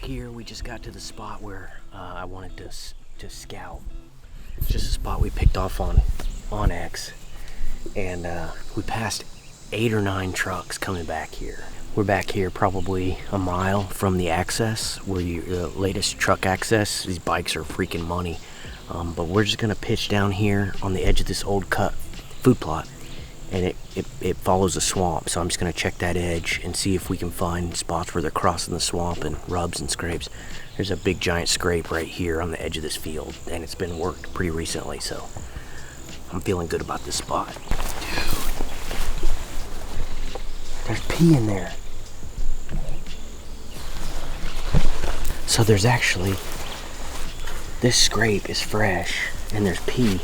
back here. We just got to the spot where I wanted to scout. It's just a spot we picked off on X, and we passed 8 or 9 trucks coming back here. We're back here probably a mile from the access, where the latest truck access. These bikes are freaking money, but we're just gonna pitch down here on the edge of this old cut food plot, and it follows a swamp. So I'm just gonna check that edge and see if we can find spots where they're crossing the swamp and rubs and scrapes. There's a big giant scrape right here on the edge of this field, and it's been worked pretty recently, so I'm feeling good about this spot. Dude, there's pee in there. So there's actually, this scrape is fresh, and there's pee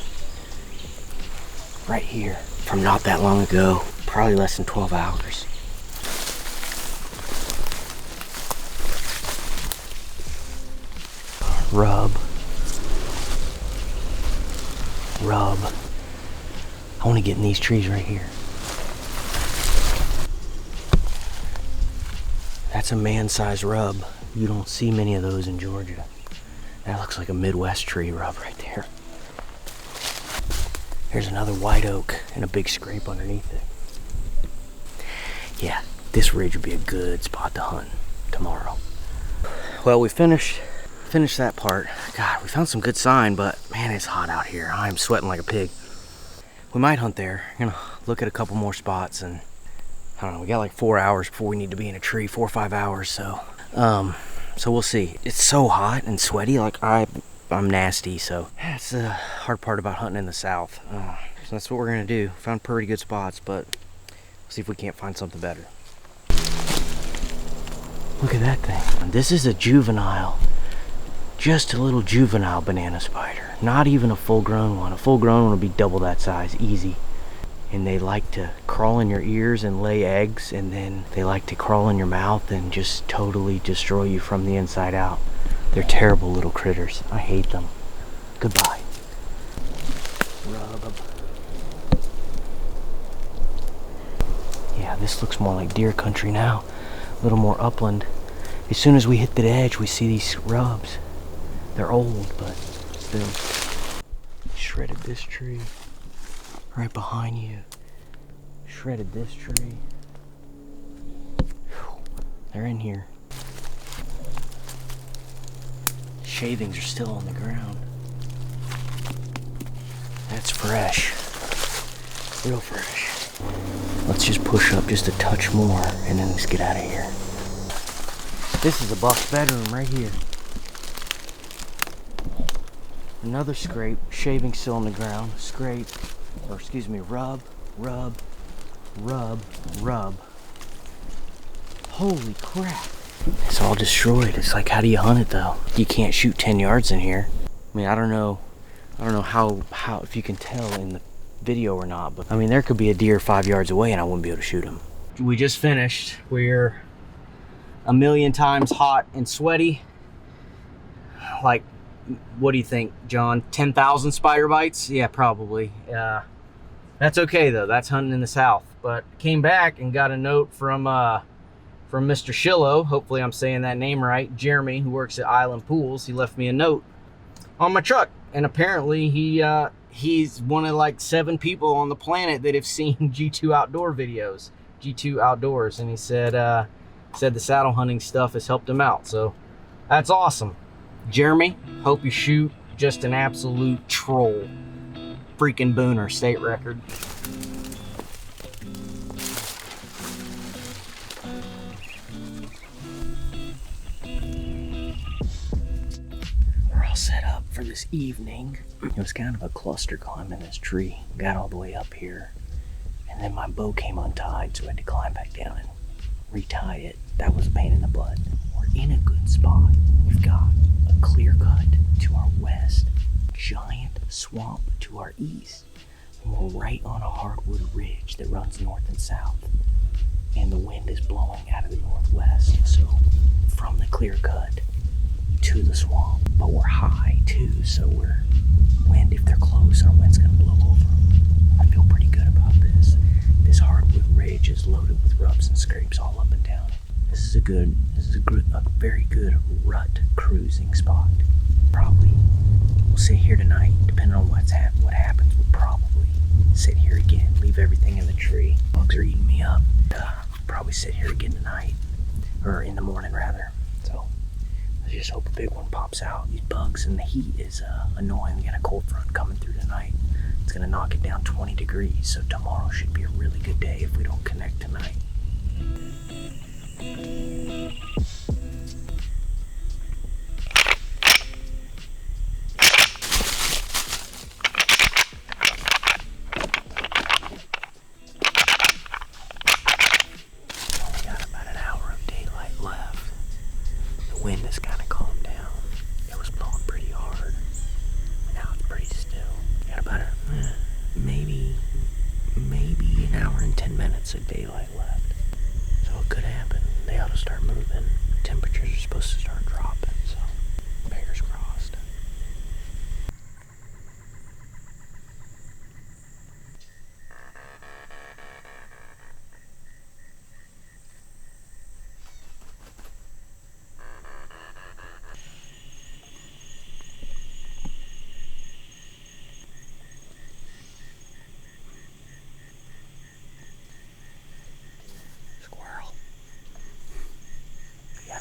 right here from not that long ago, probably less than 12 hours. Rub. I want to get in these trees right here. That's a man-sized rub. You don't see many of those in Georgia. That looks like a Midwest tree rub right there. There's another white oak and a big scrape underneath it. Yeah, this ridge would be a good spot to hunt tomorrow. Well, we finished that part. God, we found some good sign, but man, it's hot out here. I'm sweating like a pig. We might hunt there. Gonna look at a couple more spots, and I don't know, we got like 4 hours before we need to be in a tree, 4 or 5 hours, so we'll see. It's so hot and sweaty, like I'm nasty, so that's the hard part about hunting in the South. So that's what we're gonna do. Found pretty good spots, but we'll see if we can't find something better. Look at that thing. And this is a juvenile, just a little juvenile banana spider. Not even a full-grown one. A full-grown one would be double that size, easy. And they like to crawl in your ears and lay eggs, and then they like to crawl in your mouth and just totally destroy you from the inside out. They're terrible little critters. I hate them. Goodbye. Rub. Yeah, this looks more like deer country now. A little more upland. As soon as we hit the edge, we see these rubs. They're old, but still. Shredded this tree. Right behind you. Shredded this tree. Whew. They're in here. Shavings are still on the ground. That's fresh. Real fresh. Let's just push up just a touch more and then let's get out of here. This is a buck's bedroom right here. Another scrape. Shaving still on the ground. Scrape. Or excuse me, rub. Holy crap. It's all destroyed. It's like, how do you hunt it though? You can't shoot 10 yards in here. I mean, I don't know how if you can tell in the video or not, but I mean, there could be a deer 5 yards away and I wouldn't be able to shoot him. We just finished. We're a million times hot and sweaty. Like, what do you think, John? 10,000 spider bites? Yeah, probably. That's okay though. That's hunting in the South. But came back and got a note from Mr. Shillow. Hopefully I'm saying that name right. Jeremy, who works at Island Pools. He left me a note on my truck, and apparently he's one of like 7 people on the planet that have seen G2 outdoor videos, G2 Outdoors, and he said the saddle hunting stuff has helped him out. So that's awesome. Jeremy, hope you shoot just an absolute troll. Freaking booner, state record. We're all set up for this evening. It was kind of a cluster climb in this tree. Got all the way up here, and then my bow came untied, so I had to climb back down and retie it. That was a pain in the butt. We're in a good spot. We've got a clear cut to our west, giant swamp to our east, and we're right on a hardwood ridge that runs north and south, and the wind is blowing out of the northwest. So from the clear cut to the swamp, but we're high too, so we're wind, if they're close, our wind's gonna blow over them. I feel pretty good about this. This hardwood ridge is loaded with rubs and scrapes all up and down. This is a very good rub losing spot. Probably we'll sit here tonight, depending on what happens. We'll probably sit here again, leave everything in the tree. Bugs are eating me up. Probably sit here again tonight, or in the morning rather. So let's just hope a big one pops out. These bugs and the heat is annoying. We got a cold front coming through tonight. It's gonna knock it down 20 degrees. So tomorrow should be a really good day if we don't connect tonight. Wind has kind of calmed down. It was blowing pretty hard. Now it's pretty still. Got about maybe an hour and 10 minutes of daylight left. So it could happen. They ought to start moving. Temperatures are supposed to start dropping, so fingers crossed.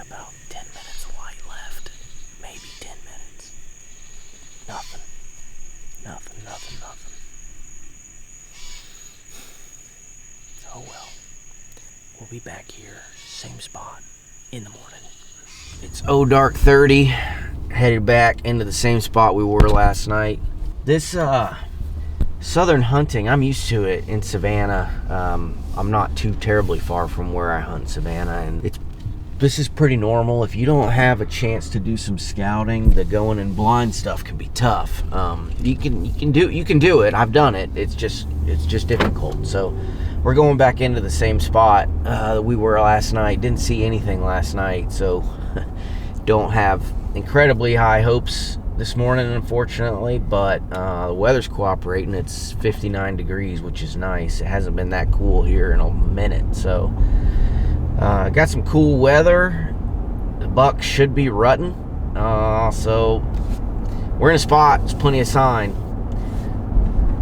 About 10 minutes of light left. Maybe 10 minutes. Nothing. Oh well. We'll be back here, same spot, in the morning. It's dark 30. Headed back into the same spot we were last night. This southern hunting, I'm used to it in Savannah. I'm not too terribly far from where I hunt in Savannah, and this is pretty normal. If you don't have a chance to do some scouting, the going in blind stuff can be tough. You can do it. I've done it. It's just difficult. So we're going back into the same spot that we were last night. Didn't see anything last night, so don't have incredibly high hopes this morning, unfortunately. But the weather's cooperating. It's 59 degrees, which is nice. It hasn't been that cool here in a minute, so. Got some cool weather. The buck should be rutting. So we're in a spot. There's plenty of sign.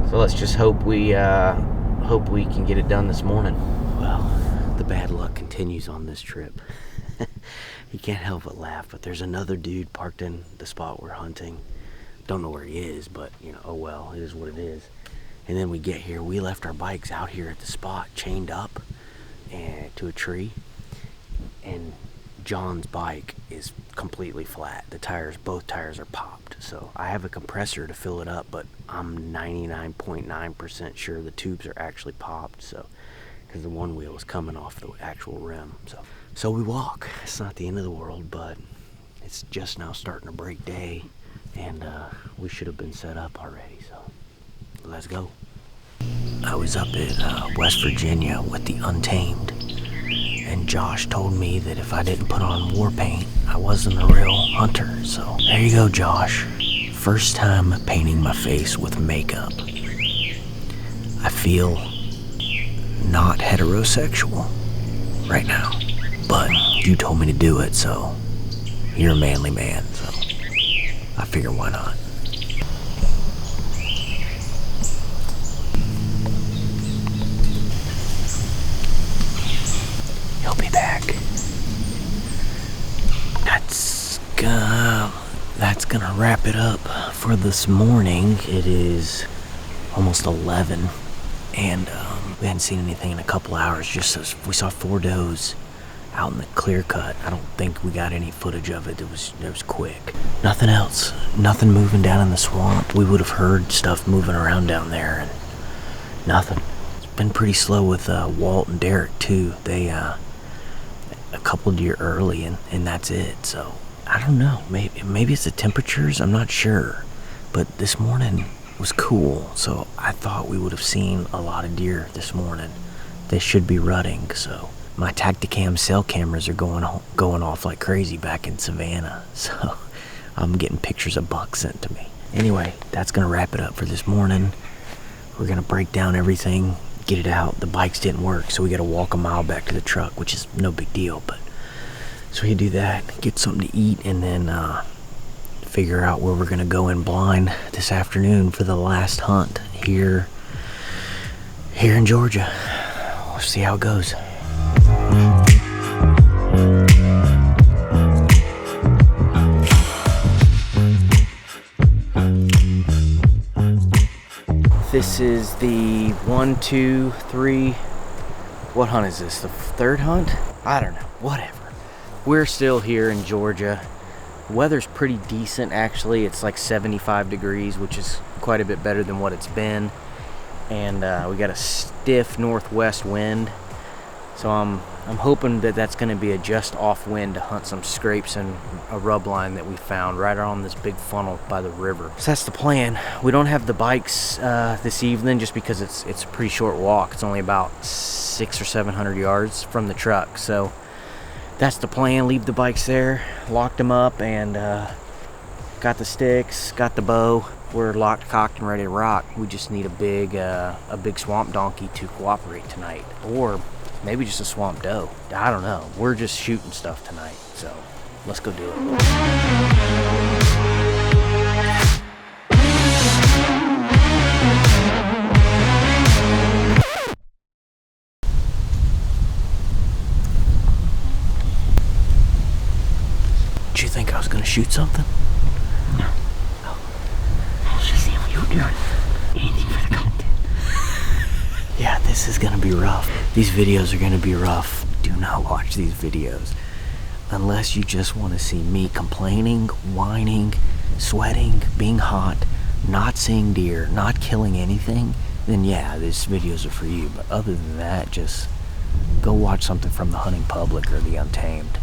So let's just hope we can get it done this morning. Well, the bad luck continues on this trip. You can't help but laugh, but there's another dude parked in the spot we're hunting. Don't know where he is, but oh well, it is what it is. And then we get here. We left our bikes out here at the spot, chained up and to a tree, and John's bike is completely flat. Both tires are popped. So I have a compressor to fill it up, but I'm 99.9% sure the tubes are actually popped. So, because the one wheel is coming off the actual rim. So we walk. It's not the end of the world, but it's just now starting to break day, and we should have been set up already. So let's go. I was up in West Virginia with the Untamed, and Josh told me that if I didn't put on war paint, I wasn't a real hunter. So there you go, Josh. First time painting my face with makeup. I feel not heterosexual right now, but you told me to do it, so you're a manly man, so I figure why not. He'll be back. That's gonna wrap it up for this morning. It is almost 11, and we hadn't seen anything in a couple hours. We saw 4 does out in the clear cut. I don't think we got any footage of it. It was quick. Nothing else. Nothing moving down in the swamp. We would have heard stuff moving around down there, and nothing. It's been pretty slow with Walt and Derek too. They a couple deer early, and that's it. So I don't know. Maybe it's the temperatures. I'm not sure. But this morning was cool, so I thought we would have seen a lot of deer this morning. They should be rutting, so my Tacticam cell cameras are going off like crazy back in Savannah, so I'm getting pictures of bucks sent to me. Anyway, that's gonna wrap it up for this morning. We're gonna break down everything, get it out. The bikes didn't work, so we gotta walk a mile back to the truck, which is no big deal, but so we do that, get something to eat, and then figure out where we're gonna go in blind this afternoon for the last hunt here in Georgia. We'll see how it goes. This is the 1, 2, 3. What hunt is this? The third hunt? I don't know. Whatever. We're still here in Georgia. Weather's pretty decent, actually. It's like 75 degrees, which is quite a bit better than what it's been. And we got a stiff northwest wind. So I'm hoping that that's going to be a just off wind to hunt some scrapes and a rub line that we found right around this big funnel by the river. So that's the plan. We don't have the bikes this evening just because it's a pretty short walk. It's only about 600 or 700 yards from the truck. So that's the plan. Leave the bikes there, locked them up, and got the sticks, got the bow. We're locked, cocked, and ready to rock. We just need a big swamp donkey to cooperate tonight, or maybe just a swamp doe. I don't know. We're just shooting stuff tonight, so let's go do it. Did you think I was gonna shoot something? No. I was just seeing what you were doing. Anything for the content. Yeah, this is gonna be rough. These videos are gonna be rough. Do not watch these videos unless you just want to see me complaining, whining, sweating, being hot, not seeing deer, not killing anything. Then yeah, these videos are for you. But other than that, just go watch something from the hunting public or the Untamed.